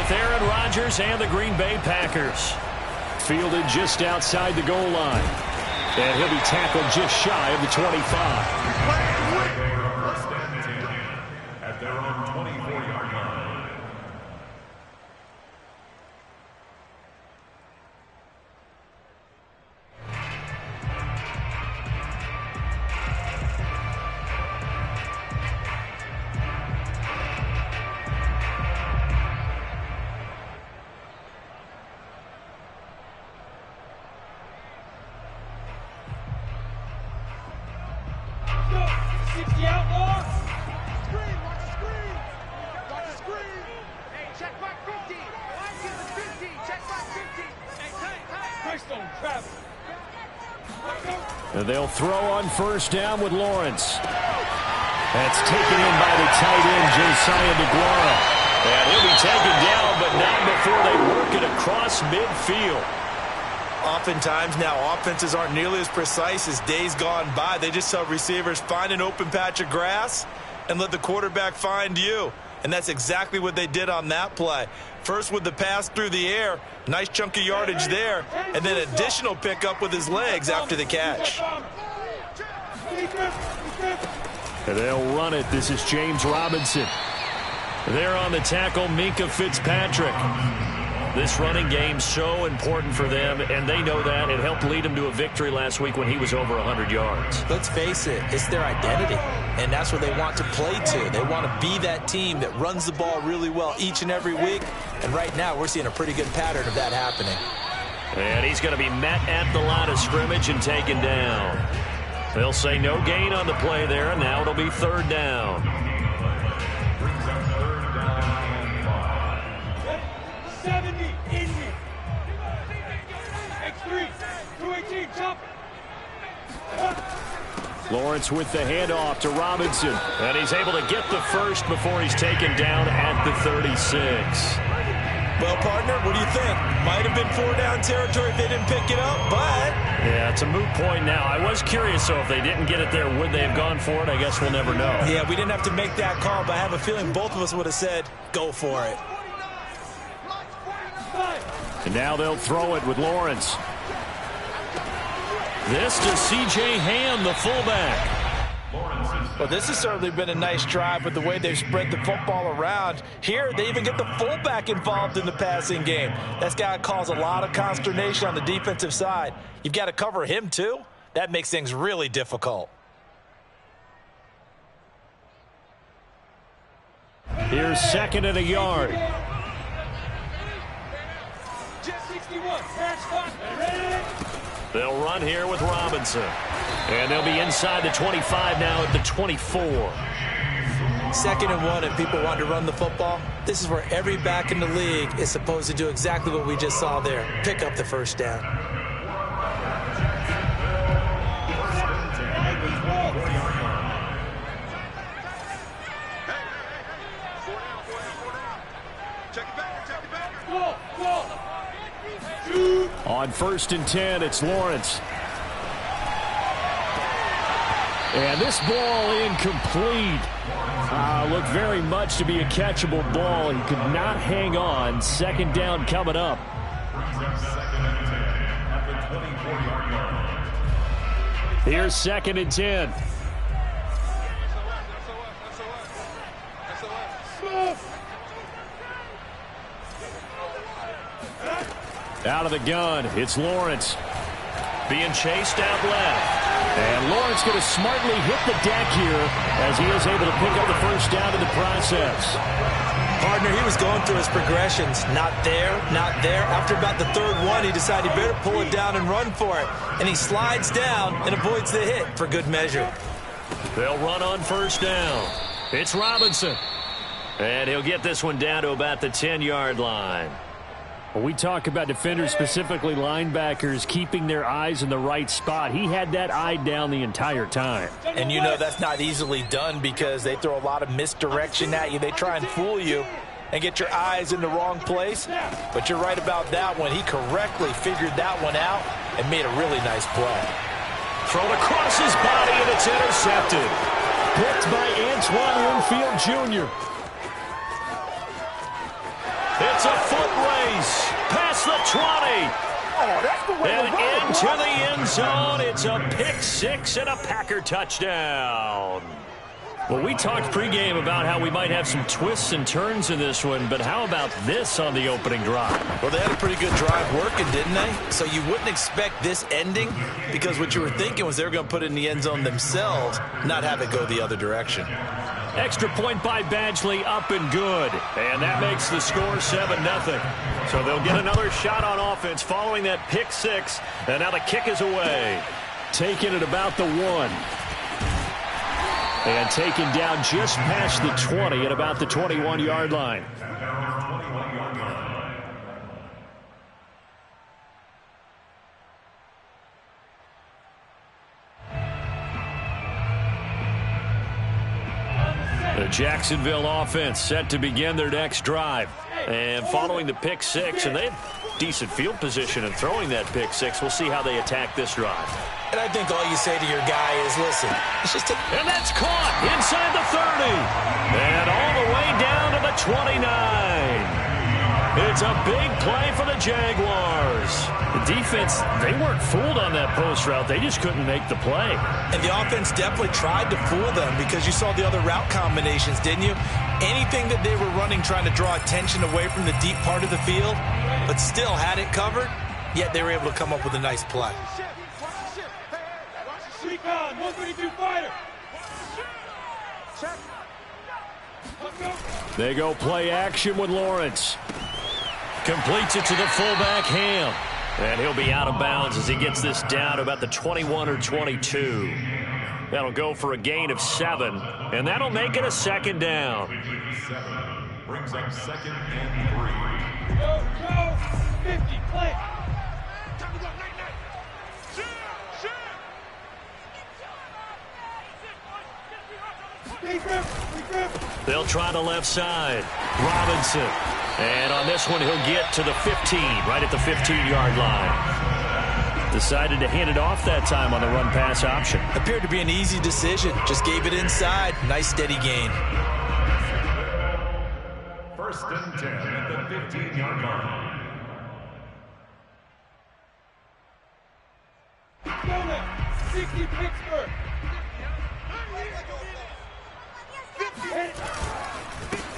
with Aaron Rodgers and the Green Bay Packers. Fielded just outside the goal line. And he'll be tackled just shy of the 25. At their own 24-yard line. And they'll throw on first down with Lawrence. That's taken in by the tight end, Josiah DeGuara. And he'll be taken down, but not before they work it across midfield. Oftentimes now, offenses aren't nearly as precise as days gone by. They just tell receivers, find an open patch of grass and let the quarterback find you. And that's exactly what they did on that play. First with the pass through the air, nice chunk of yardage there, and then additional pickup with his legs after the catch. And they'll run it. This is James Robinson. There on the tackle, Minka Fitzpatrick. This running game's so important for them, and they know that. It helped lead them to a victory last week when he was over 100 yards. Let's face it, it's their identity, and that's what they want to play to. They want to be that team that runs the ball really well each and every week, and right now we're seeing a pretty good pattern of that happening. And he's going to be met at the line of scrimmage and taken down. They'll say no gain on the play there, and now it'll be third down. 70, Indy. X3, 218, chop. Lawrence with the handoff to Robinson. And he's able to get the first before he's taken down at the 36. Well, partner, what do you think? Might have been 4-down territory if they didn't pick it up, but... Yeah, it's a moot point now. I was curious, so if they didn't get it there, would they have gone for it? I guess we'll never know. Yeah, we didn't have to make that call, but I have a feeling both of us would have said, go for it. And now they'll throw it with Lawrence. This to C.J. Ham, the fullback. Well, this has certainly been a nice drive with the way they've spread the football around. Here, they even get the fullback involved in the passing game. That's got to cause a lot of consternation on the defensive side. You've got to cover him, too. That makes things really difficult. Here's second and a yard. They'll run here with Robinson. And they'll be inside the 25 now at the 24. 2nd and 1 and people want to run the football. This is where every back in the league is supposed to do exactly what we just saw there. Pick up the first down. On 1st and 10, it's Lawrence. And this ball incomplete. Looked very much to be a catchable ball. He could not hang on. 2nd down coming up. Here's 2nd and 10. Out of the gun, it's Lawrence. Being chased out left. And Lawrence going to smartly hit the deck here as he is able to pick up the first down in the process. Partner, he was going through his progressions. Not there, not there. After about the 3rd one, he decided he better pull it down and run for it. And he slides down and avoids the hit for good measure. They'll run on first down. It's Robinson. And he'll get this one down to about the 10-yard line. When we talk about defenders, specifically linebackers, keeping their eyes in the right spot, he had that eye down the entire time. And you know that's not easily done because they throw a lot of misdirection at you. They try and fool you and get your eyes in the wrong place. But you're right about that one. He correctly figured that one out and made a really nice play. Thrown across his body, and it's intercepted. Picked by Antoine Winfield Jr. It's It's a foot race. Past the 20. And into the end zone. It's a pick six and a Packer touchdown. Well, we talked pregame about how we might have some twists and turns in this one, but how about this on the opening drive? Well, they had a pretty good drive working, didn't they? So you wouldn't expect this ending, because what you were thinking was they were going to put it in the end zone themselves, not have it go the other direction. Extra point by Badgley, up and good. And that makes the score 7-0. So they'll get another shot on offense following that pick six, and now the kick is away. Taken at about the 1. And taken down just past the 20 at about the 21-yard line. The Jacksonville offense set to begin their next drive. And following the pick six, and they have decent field position in throwing that pick six. We'll see how they attack this drive. And I think all you say to your guy is, listen, it's just and that's caught inside the 30. And all the way down to the 29. It's a big play for the Jaguars. The defense, they weren't fooled on that post route. They just couldn't make the play. And the offense definitely tried to fool them, because you saw the other route combinations, didn't you? Anything that they were running trying to draw attention away from the deep part of the field, but still had it covered, yet they were able to come up with a nice play. Recon, 132 fighter. They go play action with Lawrence. Completes it to the fullback, Ham. And he'll be out of bounds as he gets this down to about the 21 or 22. That'll go for a gain of 7. And that'll make it a second down. Brings up 2nd and 3. Go, 50, play. They'll try the left side. Robinson. And on this one, he'll get to the 15, right at the 15-yard line. Decided to hand it off that time on the run-pass option. Appeared to be an easy decision. Just gave it inside. Nice, steady gain. 1st and 10 at the 15-yard line. Go now, 60 Pittsburgh.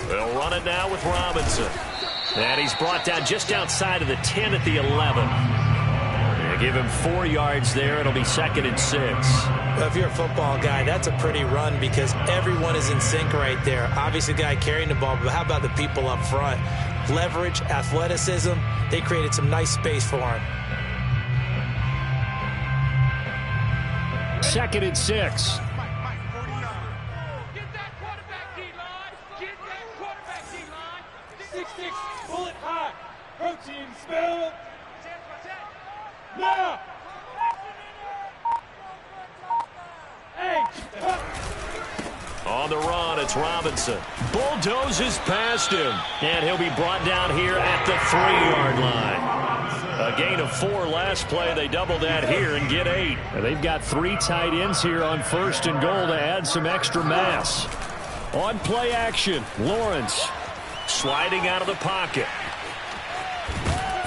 They'll run it now with Robinson. And he's brought down just outside of the 10 at the 11. They give him 4 yards there. It'll be 2nd and 6. Well, if you're a football guy, that's a pretty run, because everyone is in sync right there. Obviously, the guy carrying the ball, but how about the people up front? Leverage, athleticism. They created some nice space for him. 2nd and 6. Bullet high. Protein spell. Now. Hey. On the run, it's Robinson. Bulldozes past him. And he'll be brought down here at the 3-yard line. A gain of 4 last play. They double that here and get 8. And they've got 3 tight ends here on 1st and goal to add some extra mass. On play action, Lawrence. Sliding out of the pocket.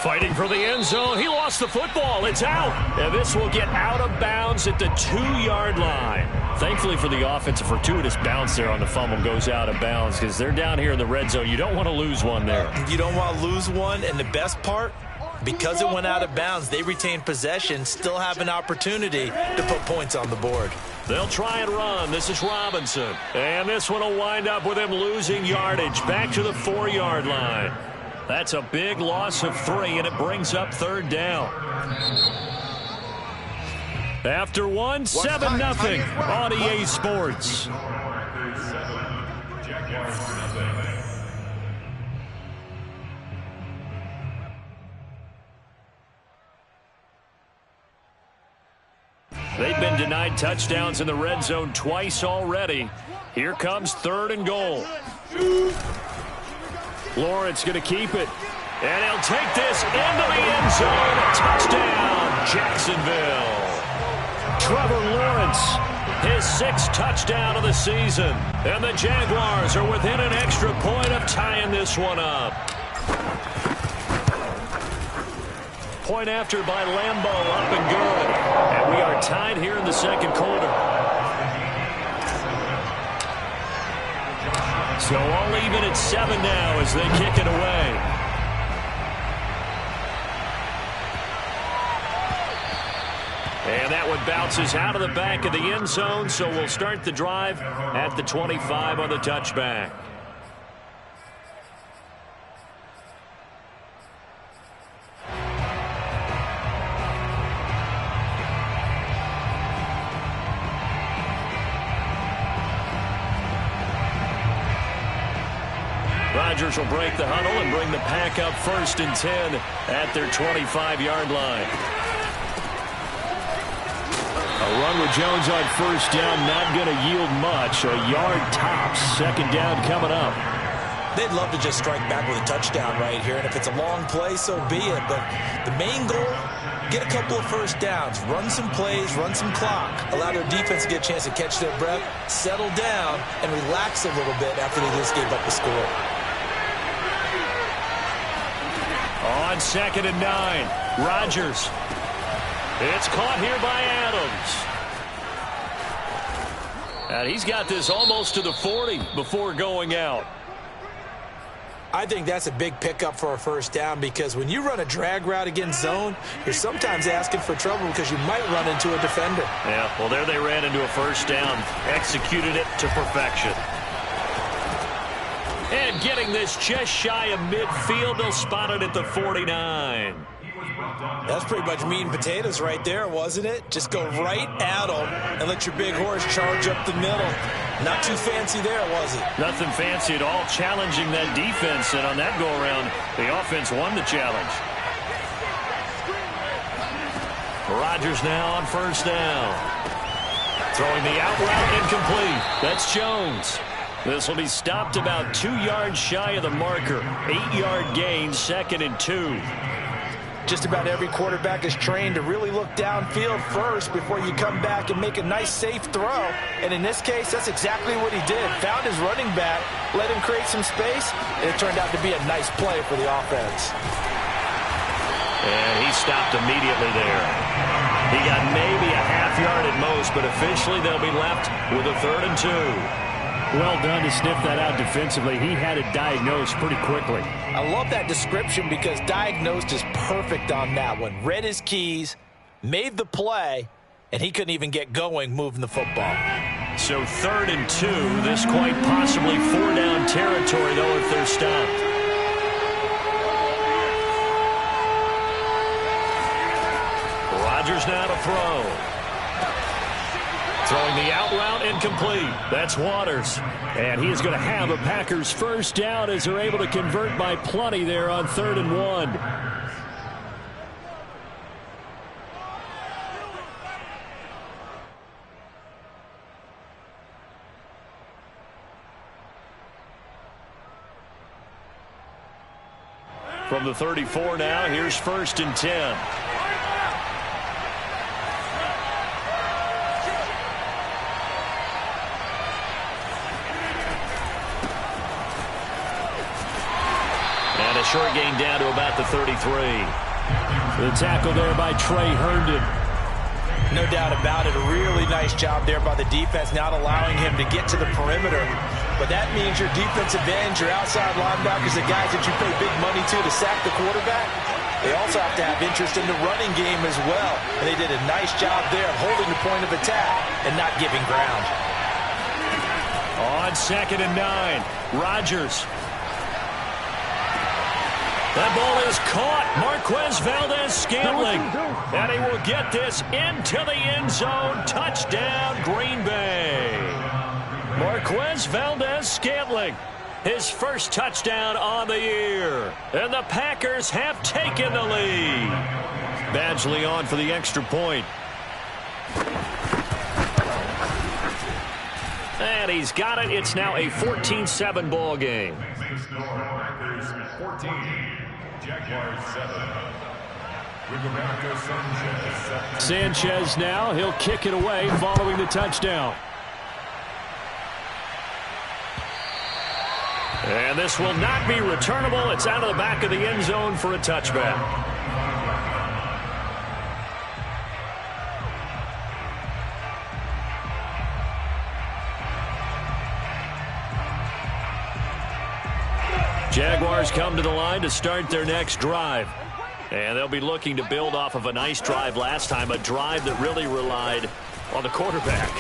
Fighting for the end zone. He lost the football. It's out. And this will get out of bounds at the 2-yard line. Thankfully for the offense, a fortuitous bounce there on the fumble goes out of bounds, because they're down here in the red zone. You don't want to lose one there. You don't want to lose one, and the best part, because it went out of bounds, they retained possession, still have an opportunity to put points on the board. They'll try and run. This is Robinson. And this one will wind up with him losing yardage back to the 4-yard line. That's a big loss of 3, and it brings up 3rd down. After 1, 7-0 on EA Sports. They've been denied touchdowns in the red zone twice already. Here comes 3rd and goal. Lawrence going to keep it. And he'll take this into the end zone. Touchdown, Jacksonville. Trevor Lawrence, his 6th touchdown of the season. And the Jaguars are within an extra point of tying this one up. Point after by Lambo, up and good. And we are tied here in the second quarter. So all even at 7 now as they kick it away. And that one bounces out of the back of the end zone, so we'll start the drive at the 25 on the touchback. Rodgers will break the huddle and bring the pack up 1st and 10 at their 25-yard line. A run with Jones on 1st down, not going to yield much. A yard tops. 2nd down coming up. They'd love to just strike back with a touchdown right here, and if it's a long play, so be it. But the main goal, get a couple of 1st downs, run some plays, run some clock, allow their defense to get a chance to catch their breath, settle down, and relax a little bit after they just gave up the score. On 2nd and 9, Rodgers. It's caught here by Adams. And he's got this almost to the 40 before going out. I think that's a big pickup for a 1st down, because when you run a drag route against zone, you're sometimes asking for trouble because you might run into a defender. Yeah, well, there they ran into a 1st down, executed it to perfection. And getting this just shy of midfield, they'll spot it at the 49. That's pretty much meat and potatoes right there, wasn't it? Just go right at them and let your big horse charge up the middle. Not too fancy there, was it? Nothing fancy at all, challenging that defense, and on that go-around, the offense won the challenge. Rodgers now on 1st down. Throwing the out route incomplete. That's Jones. This will be stopped about 2 yards shy of the marker. 8-yard gain, 2nd and 2. Just about every quarterback is trained to really look downfield first before you come back and make a nice, safe throw. And in this case, that's exactly what he did. Found his running back, let him create some space, and it turned out to be a nice play for the offense. And he stopped immediately there. He got maybe a half yard at most, but officially they'll be left with a 3rd and 2. Well done to sniff that out defensively. He had it diagnosed pretty quickly. I love that description because diagnosed is perfect on that one. Read his keys, made the play, and he couldn't even get going moving the football. So 3rd and 2. This quite possibly 4-down territory, though, if they're stopped. Rodgers now to throw. Throwing the out route incomplete. That's Waters. And he is going to have a Packers 1st down as they're able to convert by plenty there on 3rd and 1. From the 34 now, here's 1st and 10. Short gain down to about the 33. The tackle there by Trey Herndon. No doubt about it. A really nice job there by the defense, not allowing him to get to the perimeter. But that means your defensive ends, your outside linebackers, the guys that you pay big money to sack the quarterback, they also have to have interest in the running game as well. And they did a nice job there of holding the point of attack and not giving ground. On 2nd and 9, Rodgers. That ball is caught. Marquez Valdez-Scantling. And he will get this into the end zone. Touchdown, Green Bay. Marquez Valdez-Scantling. His 1st touchdown on the year. And the Packers have taken the lead. Badgley on for the extra point. And he's got it. It's now a 14-7 ball game. Packers 14, Jaguars 7. Sanchez now. He'll kick it away following the touchdown. And this will not be returnable. It's out of the back of the end zone for a touchback. Jaguars come to the line to start their next drive. And they'll be looking to build off of a nice drive last time, a drive that really relied on the quarterback.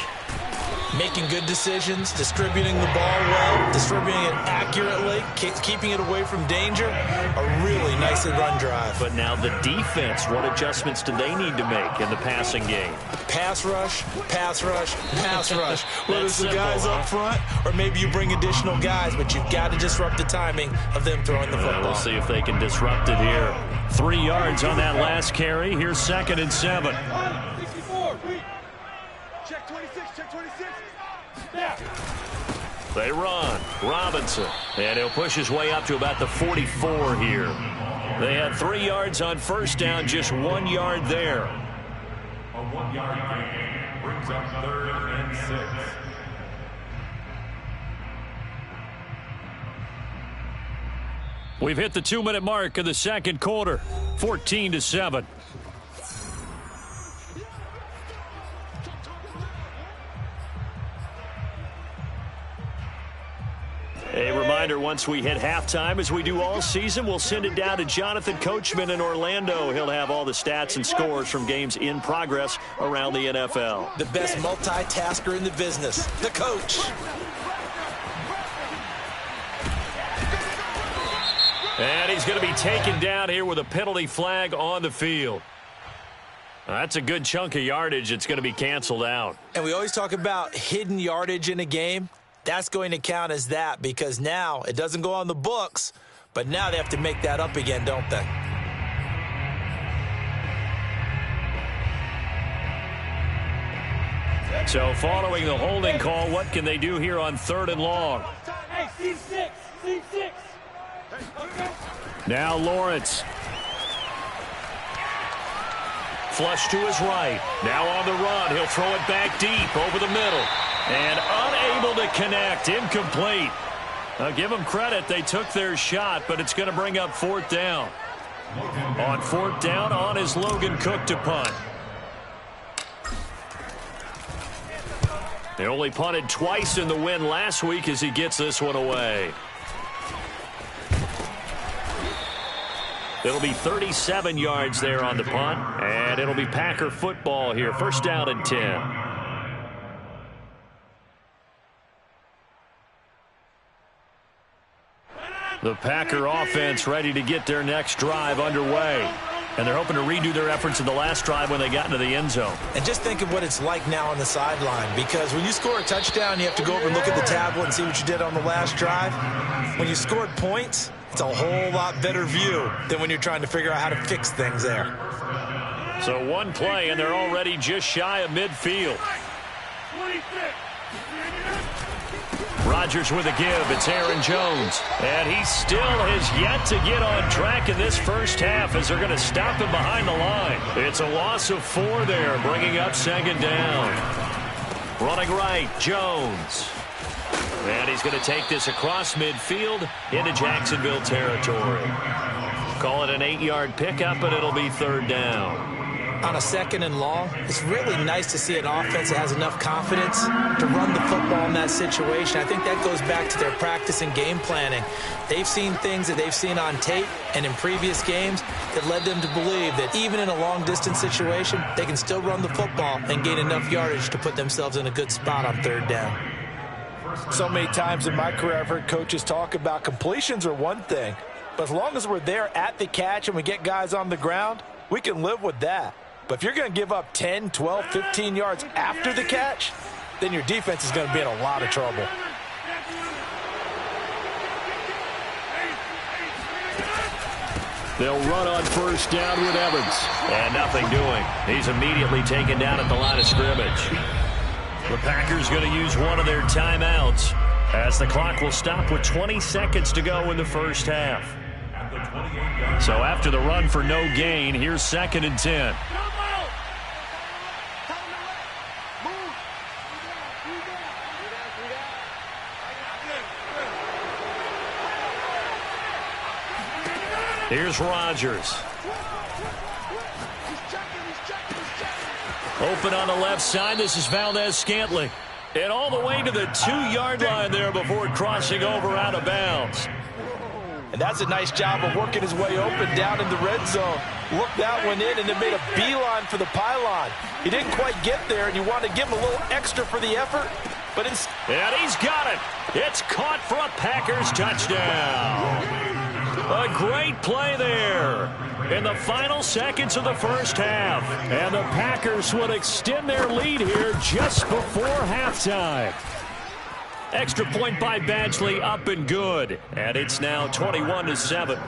Making good decisions, distributing the ball well, distributing it accurately, keeping it away from danger. A really nicely run drive. But now the defense, what adjustments do they need to make in the passing game? Pass rush, pass rush, pass rush. Whether it's the simple, guys up front or maybe you bring additional guys, but you've got to disrupt the timing of them throwing the football. We'll see if they can disrupt it here. 3 yards on that last carry. Here's 2nd and 7. 64, read. Check 26, check 26. Snap. They run. Robinson. And he'll push his way up to about the 44 here. They had 3 yards on first down, just 1 yard there. A 1-yard gain brings up 3rd and 6. We've hit the 2-minute mark of the second quarter. 14-7. A reminder, once we hit halftime, as we do all season, we'll send it down to Jonathan Coachman in Orlando. He'll have all the stats and scores from games in progress around the NFL. The best multitasker in the business, the coach. And he's going to be taken down here with a penalty flag on the field. That's a good chunk of yardage. It's going to be canceled out. And we always talk about hidden yardage in a game. That's going to count as that because now it doesn't go on the books, but now they have to make that up again, don't they? So following the holding call, what can they do here on 3rd and long? Hey, C6, C6. Now Lawrence. Flush to his right. Now on the run. He'll throw it back deep over the middle. And unable to connect. Incomplete. Now give them credit. They took their shot, but it's going to bring up 4th down. On 4th down, on is Logan Cook to punt. They only punted twice in the win last week as he gets this one away. It'll be 37 yards there on the punt, and it'll be Packer football here. 1st down and 10. The Packer offense ready to get their next drive underway. And they're hoping to redo their efforts in the last drive when they got into the end zone. And just think of what it's like now on the sideline, because when you score a touchdown, you have to go over and look at the tablet and see what you did on the last drive. When you scored points, it's a whole lot better view than when you're trying to figure out how to fix things there. So one play, and they're already just shy of midfield. 26. Rodgers with a give. It's Aaron Jones. And he still has yet to get on track in this first half as they're going to stop him behind the line. It's a loss of 4 there, bringing up 2nd down. Running right, Jones. And he's going to take this across midfield into Jacksonville territory. Call it an 8-yard pickup, but it'll be 3rd down. On a 2nd and long, it's really nice to see an offense that has enough confidence to run the football in that situation. I think that goes back to their practice and game planning. They've seen things that they've seen on tape and in previous games that led them to believe that even in a long-distance situation, they can still run the football and gain enough yardage to put themselves in a good spot on 3rd down. So many times in my career, I've heard coaches talk about completions are one thing, but as long as we're there at the catch and we get guys on the ground, we can live with that. But if you're going to give up 10, 12, 15 yards after the catch, then your defense is going to be in a lot of trouble. They'll run on 1st down with Evans. And nothing doing. He's immediately taken down at the line of scrimmage. The Packers going to use one of their timeouts as the clock will stop with 20 seconds to go in the first half. So after the run for no gain, here's 2nd and 10. Here's Rodgers. Open on the left side. This is Valdez-Scantling. And all the way to the 2-yard line there before crossing over out of bounds. And that's a nice job of working his way open down in the red zone. Looked that one in and then made a beeline for the pylon. He didn't quite get there, and you want to give him a little extra for the effort. But and he's got it. It's caught for a Packers touchdown. A great play there in the final seconds of the first half. And the Packers would extend their lead here just before halftime. Extra point by Badgley, up and good. And it's now 21-7.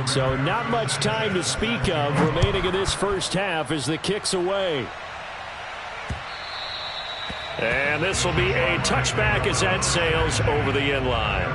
So not much time to speak of remaining in this first half as the kick's away. And this will be a touchback as that sails over the end line.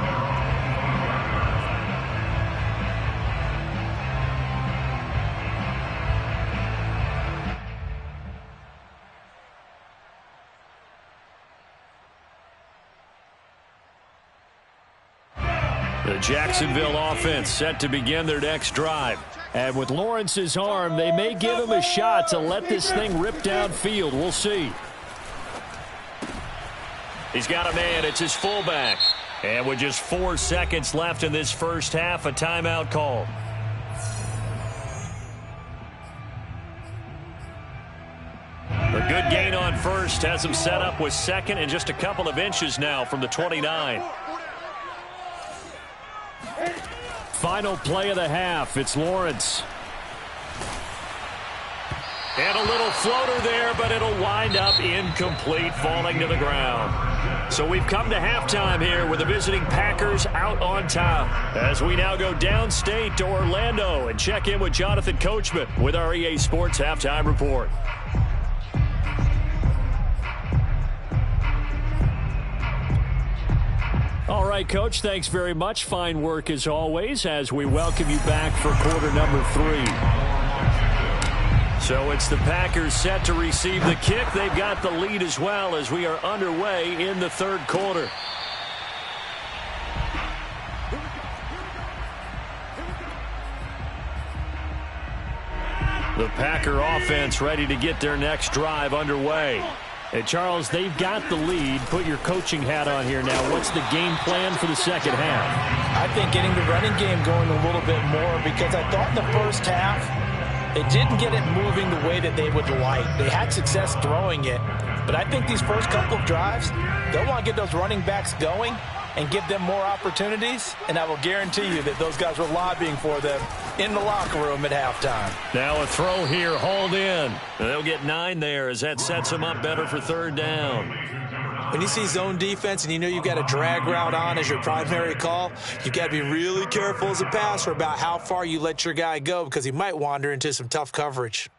The Jacksonville offense set to begin their next drive. And with Lawrence's arm, they may give him a shot to let this thing rip downfield. We'll see. He's got a man. It's his fullback. And with just 4 seconds left in this first half, a timeout call. A good gain on first has him set up with second and just a couple of inches now from the 29. Final play of the half. It's Lawrence. And a little floater there, but it'll wind up incomplete, falling to the ground. So we've come to halftime here with the visiting Packers out on top. As we now go downstate to Orlando and check in with Jonathan Coachman with our EA Sports Halftime Report. All right, Coach, thanks very much. Fine work as always as we welcome you back for quarter number 3. So it's the Packers set to receive the kick. They've got the lead as well as we are underway in the third quarter. The Packer offense ready to get their next drive underway. And Charles, they've got the lead. Put your coaching hat on here now. What's the game plan for the second half? I think getting the running game going a little bit more, because I thought in the first half they didn't get it moving the way that they would like. They had success throwing it, but I think these first couple of drives, they'll want to get those running backs going and give them more opportunities, and I will guarantee you that those guys were lobbying for them in the locker room at halftime. Now a throw here, hauled in. They'll get 9 there as that sets them up better for third down. When you see zone defense and you know you've got a drag route on as your primary call, you've got to be really careful as a passer about how far you let your guy go because he might wander into some tough coverage.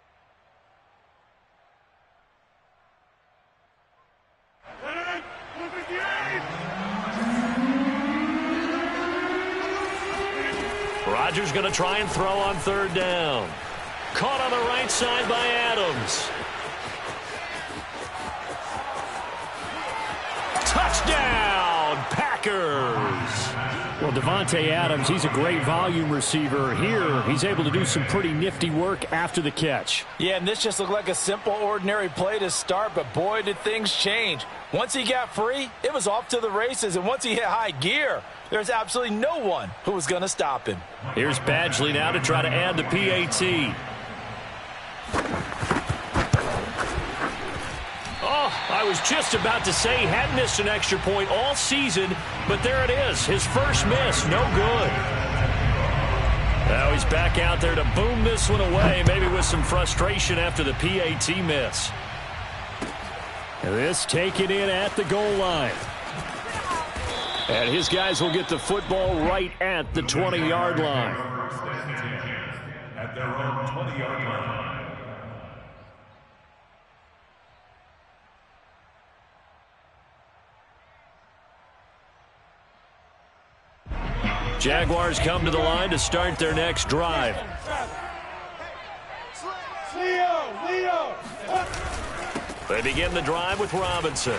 Rodgers going to try and throw on third down. Caught on the right side by Adams. Touchdown, Packers. Well, Devontae Adams, he's a great volume receiver. Here, he's able to do some pretty nifty work after the catch. Yeah, and this just looked like a simple, ordinary play to start, but boy, did things change. Once he got free, it was off to the races, and once he hit high gear, there's absolutely no one who was going to stop him. Here's Badgley now to try to add the PAT. Oh, I was just about to say he hadn't missed an extra point all season, but there it is. His first miss, no good. Now he's back out there to boom this one away, maybe with some frustration after the PAT miss. This taken in at the goal line. And his guys will get the football right at the 20-yard line. At their own 20-yard line. Jaguars come to the line to start their next drive. Leo! They begin the drive with Robinson.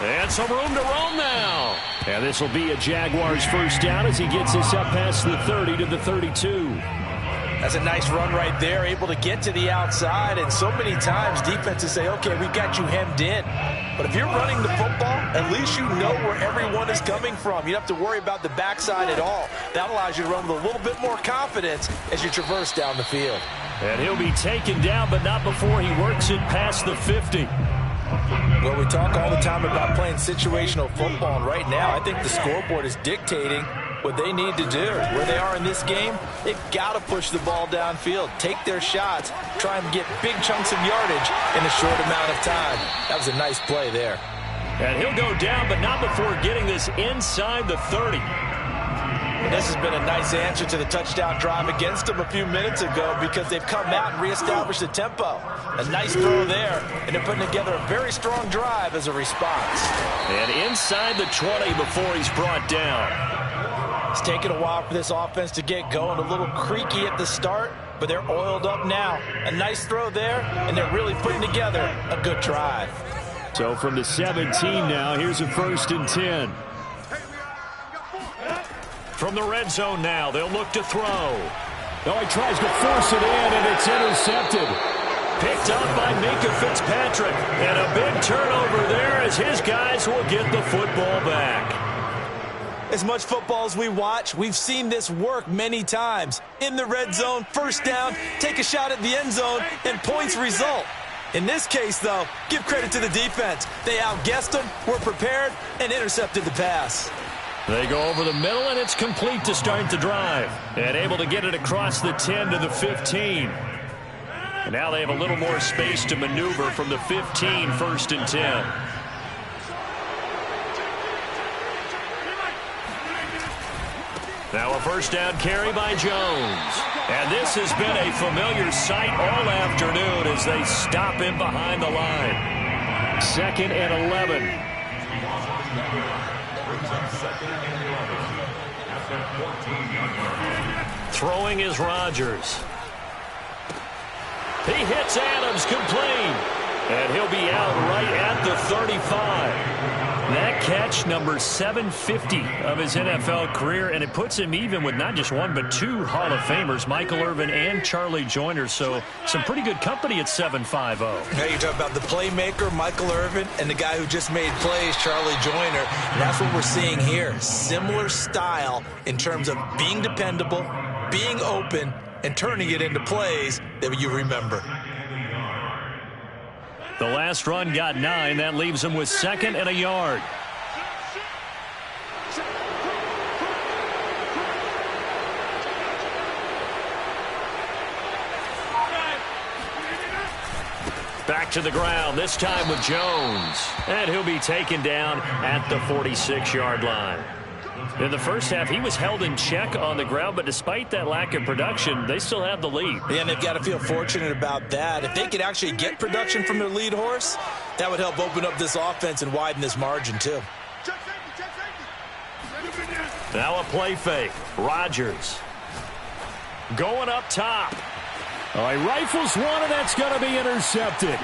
And some room to roam now. And this will be a Jaguars first down as he gets this up past the 30 to the 32. That's a nice run right there, able to get to the outside. And so many times defenses say, okay, we've got you hemmed in. But if you're running the football, at least you know where everyone is coming from. You don't have to worry about the backside at all. That allows you to run with a little bit more confidence as you traverse down the field. And he'll be taken down, but not before he works it past the 50. Well, we talk all the time about playing situational football, and right now I think the scoreboard is dictating what they need to do. Where they are in this game, they've got to push the ball downfield, take their shots, try and get big chunks of yardage in a short amount of time. That was a nice play there. And he'll go down, but not before getting this inside the 30. And this has been a nice answer to the touchdown drive against them a few minutes ago because they've come out and reestablished the tempo. A nice throw there, and they're putting together a very strong drive as a response. And inside the 20 before he's brought down. It's taken a while for this offense to get going. A little creaky at the start, but they're oiled up now. A nice throw there, and they're really putting together a good drive. So from the 17 now, here's a 1st and 10. From the red zone now, they'll look to throw. Oh, he tries to force it in, and it's intercepted. Picked up by Minka Fitzpatrick. And a big turnover there as his guys will get the football back. As much football as we watch, we've seen this work many times. In the red zone, first down, take a shot at the end zone, and points result. In this case, though, give credit to the defense. They outguessed them, were prepared, and intercepted the pass. They go over the middle, and it's complete to start the drive. And able to get it across the 10 to the 15. And now they have a little more space to maneuver from the 15, 1st and 10. Now a first down carry by Jones. And this has been a familiar sight all afternoon as they stop him behind the line. 2nd and 11. Throwing is Rodgers. He hits Adams complete. And he'll be out right at the 35. That catch, number 750 of his NFL career, and it puts him even with not just one but 2 Hall of Famers, Michael Irvin and Charlie Joyner. So some pretty good company at 7.50. Now you talk about the playmaker, Michael Irvin, and the guy who just made plays, Charlie Joyner. And that's what we're seeing here. Similar style in terms of being dependable, being open, and turning it into plays that you remember. The last run got 9. That leaves him with 2nd and a yard. Back to the ground, this time with Jones. And he'll be taken down at the 46-yard line. In the first half, he was held in check on the ground, but despite that lack of production, they still have the lead. Yeah, and they've got to feel fortunate about that. If they could actually get production from their lead horse, that would help open up this offense and widen this margin, too. Now a play fake. Rodgers. Going up top. Oh, he rifles one, and that's going to be intercepted.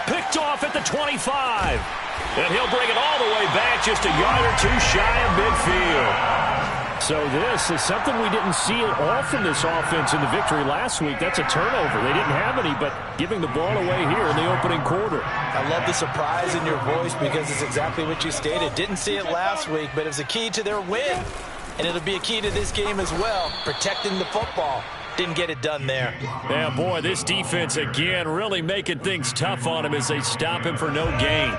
Picked off at the 25. And he'll bring it all the way back just a yard or 2 shy of midfield. So this is something we didn't see at all from this offense in the victory last week. That's a turnover. They didn't have any, but giving the ball away here in the opening quarter. I love the surprise in your voice because it's exactly what you stated. Didn't see it last week, but it was a key to their win. And it'll be a key to this game as well, protecting the football. Didn't get it done there. Yeah, boy, this defense again really making things tough on him as they stop him for no gain.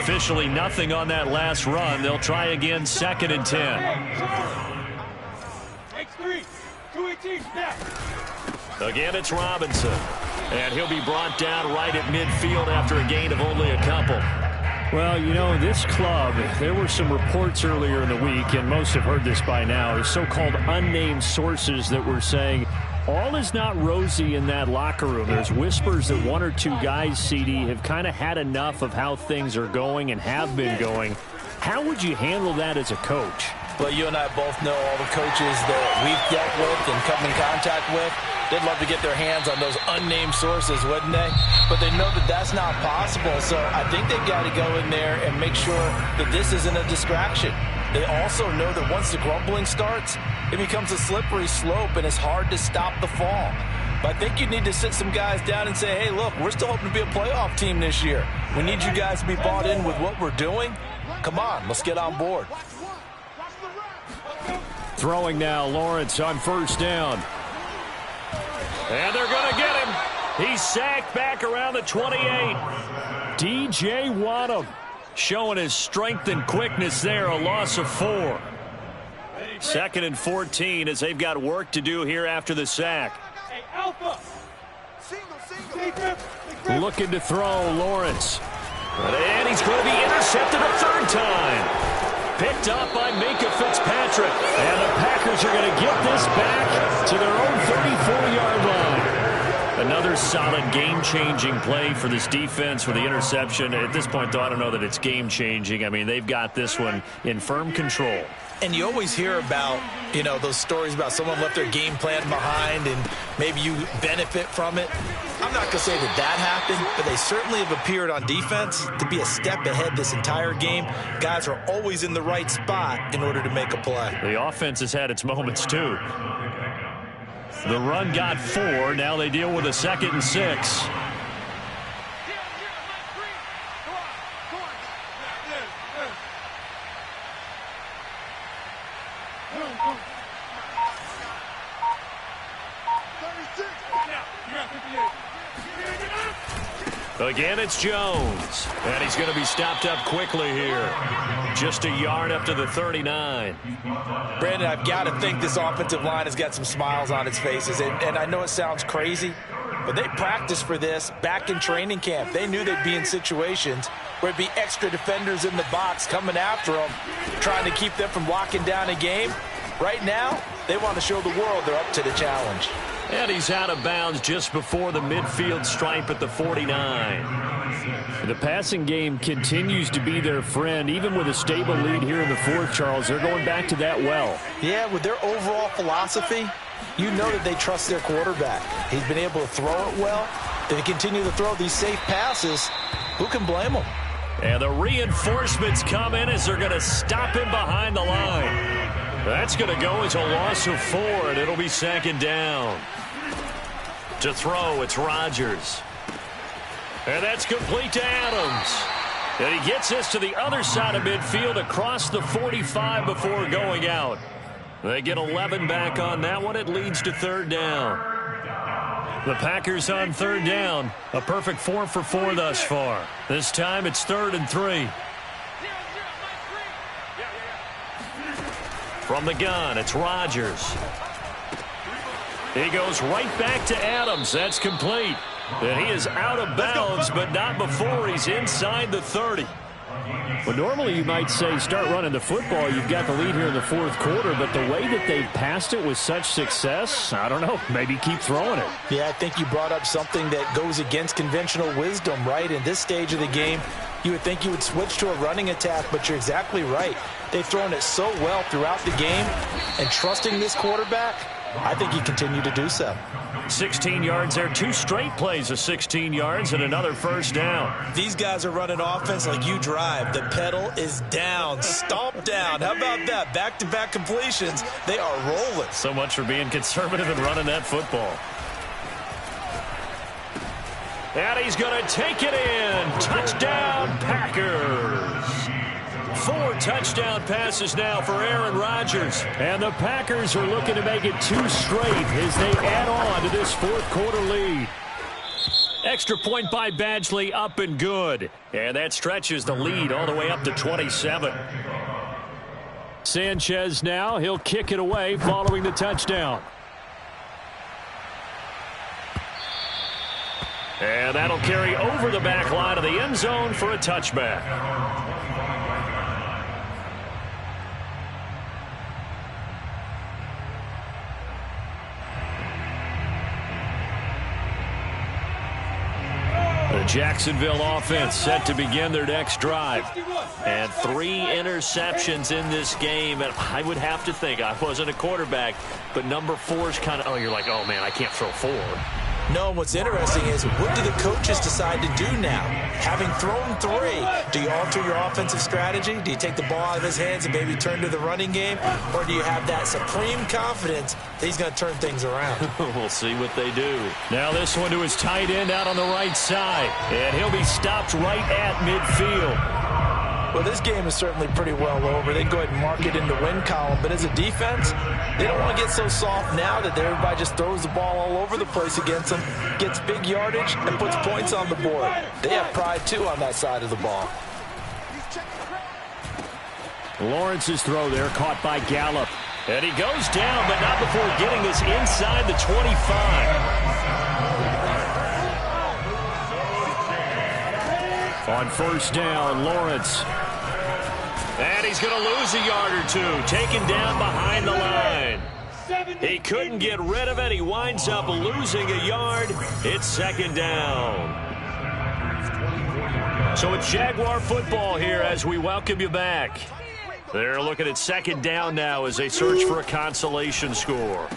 Officially nothing on that last run. They'll try again, 2nd and 10. X3, 218, snap. Again, it's Robinson. And he'll be brought down right at midfield after a gain of only a couple. Well, you know, this club, there were some reports earlier in the week, and most have heard this by now, so-called unnamed sources that were saying all is not rosy in that locker room. There's whispers that 1 or 2 guys, CD, have kind of had enough of how things are going and have been going. How would you handle that as a coach? Well, you and I both know all the coaches that we've dealt with and come in contact with. They'd love to get their hands on those unnamed sources, wouldn't they? But they know that that's not possible, so I think they've got to go in there and make sure that this isn't a distraction. They also know that once the grumbling starts, it becomes a slippery slope, and it's hard to stop the fall. But I think you need to sit some guys down and say, hey, look, we're still hoping to be a playoff team this year. We need you guys to be bought in with what we're doing. Come on, let's get on board. Throwing now, Lawrence on first down. And they're going to get him. He's sacked back around the 28. DJ Waddle showing his strength and quickness there, a loss of 4. 2nd and 14 as they've got work to do here after the sack. Hey, Alpha. Single. Looking to throw, Lawrence. And he's going to be intercepted a 3rd time. Picked up by Minka Fitzpatrick. And the Packers are going to get this back to their own 34-yard line. Another solid game-changing play for this defense for the interception. At this point, though, I don't know that it's game-changing. I mean, they've got this one in firm control. And you always hear about, you know, those stories about someone left their game plan behind and maybe you benefit from it. I'm not going to say that that happened, but they certainly have appeared on defense to be a step ahead this entire game. Guys are always in the right spot in order to make a play. The offense has had its moments, too. The run got 4. Now they deal with a 2nd and 6. Again, it's Jones. And he's going to be stopped up quickly here. Just a yard up to the 39. Brandon, I've got to think this offensive line has got some smiles on its faces. And I know it sounds crazy, but they practiced for this back in training camp. They knew they'd be in situations where it'd be extra defenders in the box coming after them, trying to keep them from locking down a game. Right now, they want to show the world they're up to the challenge. And he's out of bounds just before the midfield stripe at the 49. The passing game continues to be their friend, even with a stable lead here in the 4th, Charles. They're going back to that well. Yeah, with their overall philosophy, you know that they trust their quarterback. He's been able to throw it well. They continue to throw these safe passes. Who can blame them? And the reinforcements come in as they're going to stop him behind the line. That's going to go as a loss of 4, and it'll be 2nd down. To throw, it's Rodgers. And that's complete to Adams. And he gets this to the other side of midfield across the 45 before going out. They get 11 back on that one. It leads to 3rd down. The Packers on 3rd down. A perfect 4 for 4 thus far. This time it's 3rd and 3. From the gun, it's Rodgers. He goes right back to Adams. That's complete. And he is out of bounds, but not before he's inside the 30. Well, normally you might say start running the football. You've got the lead here in the 4th quarter, but the way that they've passed it with such success, I don't know, maybe keep throwing it. Yeah, I think you brought up something that goes against conventional wisdom, right? In this stage of the game, you would think you would switch to a running attack, but you're exactly right. They've thrown it so well throughout the game, and trusting this quarterback, I think you continue to do so. 16 yards there, 2 straight plays of 16 yards and another 1st down. These guys are running offense like you drive. The pedal is down, stomp down. How about that? Back-to-back completions. They are rolling. So much for being conservative and running that football. And he's going to take it in. Touchdown, Packers. 4 touchdown passes now for Aaron Rodgers. And the Packers are looking to make it 2 straight as they add on to this 4th quarter lead. Extra point by Badgley, up and good. And that stretches the lead all the way up to 27. Sanchez now, he'll kick it away following the touchdown. And that'll carry over the back line of the end zone for a touchback. The Jacksonville offense set to begin their next drive. And 3 interceptions in this game. And I would have to think, I wasn't a quarterback, but number 4 is kind of, you're like, oh, man, I can't throw 4. No, what's interesting is what do the coaches decide to do now? Having thrown 3, do you alter your offensive strategy? Do you take the ball out of his hands and maybe turn to the running game? Or do you have that supreme confidence that he's going to turn things around? We'll see what they do. Now this one to his tight end out on the right side. And he'll be stopped right at midfield. Well, this game is certainly pretty well over. They can go ahead and mark it in the win column. But as a defense, they don't want to get so soft now that everybody just throws the ball all over the place against them, gets big yardage, and puts points on the board. They have pride, too, on that side of the ball. Lawrence's throw there caught by Gallup. And he goes down, but not before getting this inside the 25. On first down, Lawrence. And he's going to lose a yard or 2. Taken down behind the line. He couldn't get rid of it. He winds up losing a yard. It's second down. So it's Jaguar football here as we welcome you back. They're looking at second down now as they search for a consolation score.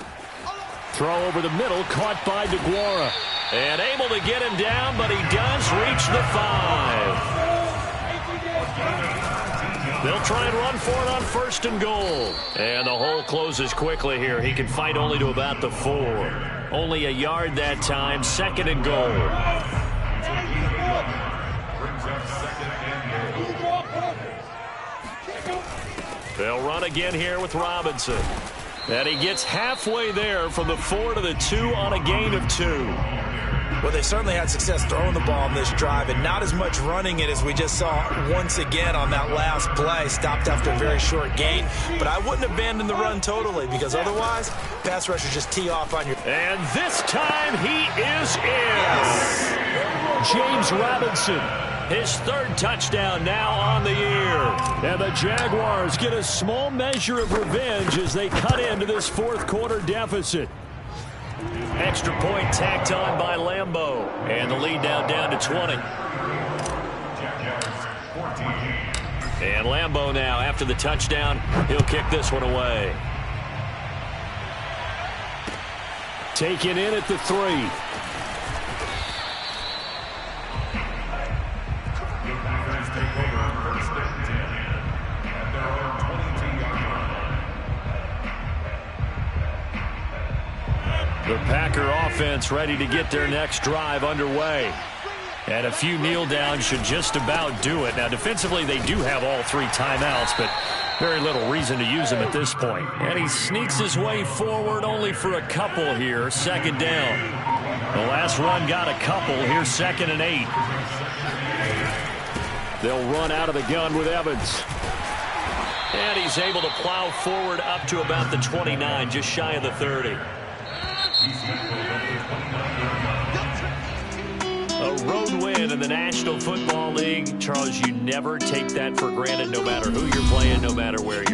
Throw over the middle, caught by DeGuara. And able to get him down, but he does reach the 5. They'll try and run for it on first and goal. And the hole closes quickly here. He can fight only to about the 4. Only a yard that time, second and goal. They'll run again here with Robinson. And he gets halfway there from the 4 to the 2 on a gain of 2. Well, they certainly had success throwing the ball on this drive and not as much running it as we just saw once again on that last play. Stopped after a very short gain. But I wouldn't abandon the run totally because otherwise, pass rushers just tee off on your... And this time he is in. Yes. James Robinson. His 3rd touchdown now on the year. And the Jaguars get a small measure of revenge as they cut into this 4th quarter deficit. Extra point tacked on by Lambeau. And the lead now down to 20. And Lambeau now, after the touchdown, he'll kick this one away. Taken in at the 3. The Packer offense ready to get their next drive underway. And a few kneel downs should just about do it. Now, defensively, they do have all 3 timeouts, but very little reason to use them at this point. And he sneaks his way forward only for a couple here. Second down. The last run got a couple. Here's 2nd and 8. They'll run out of the gun with Evans. And he's able to plow forward up to about the 29, just shy of the 30. A road win in the National Football League. Charles, you never take that for granted no matter who you're playing, no matter where you're